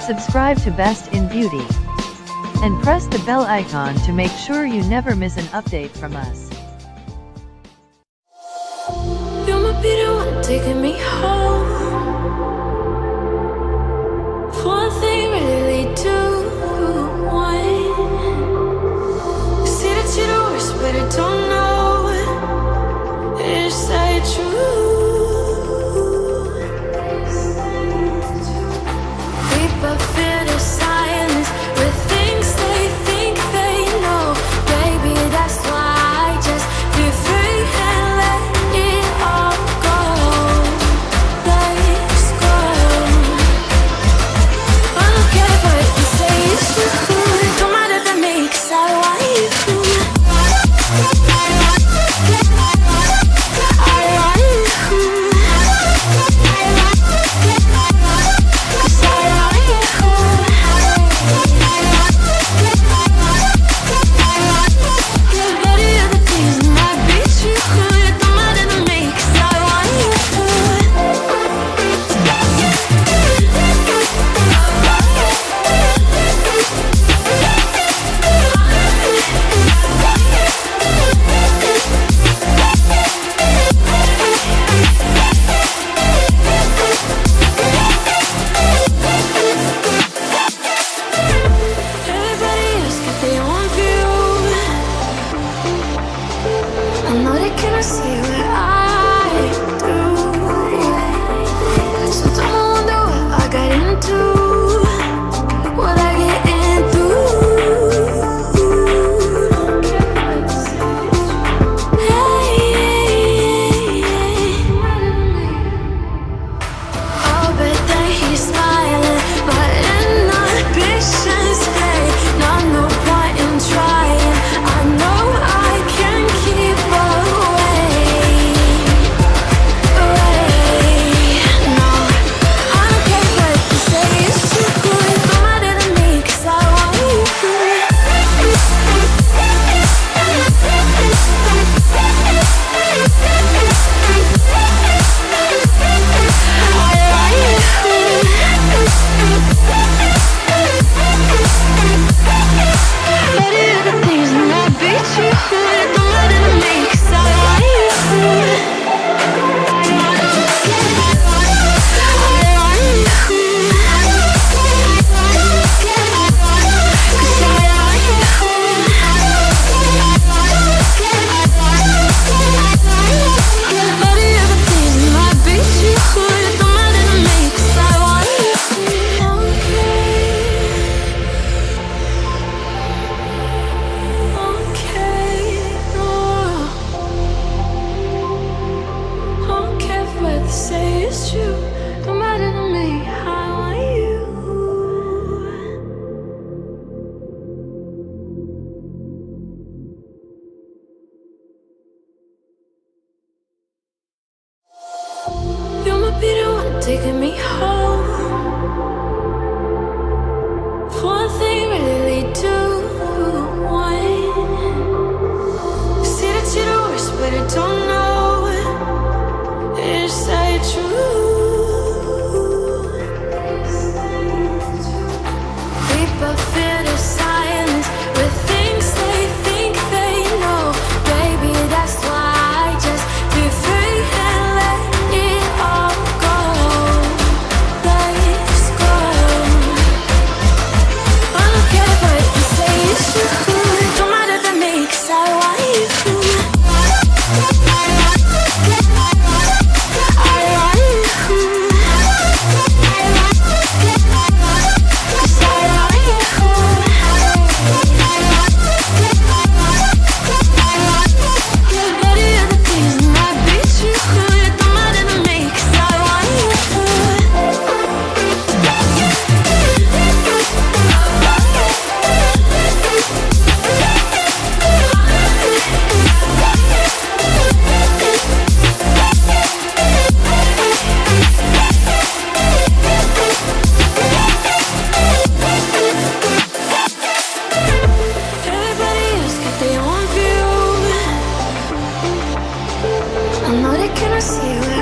Subscribe to Best in Beauty. And press the bell icon to make sure you never miss an update from us. You might be the one taking me home. One thing really lead to one. You see that you're the worst, but I don't know. Is that true? People fear the silence with things they think they know. Baby, that's why I just be free and let it all go. Let's go. I don't care what you say, it's true. Don't matter to me, 'cause I want you. Taking me home. One thing really lead to one. You see that you're the worst, but I don't know. Is that true? People fear the silence with things they think they know. Baby, that's why I just be free and let it all go. Let's go. I don't care what you say, it's true. Don't matter to me, 'cause I want you. I know they cannot see you.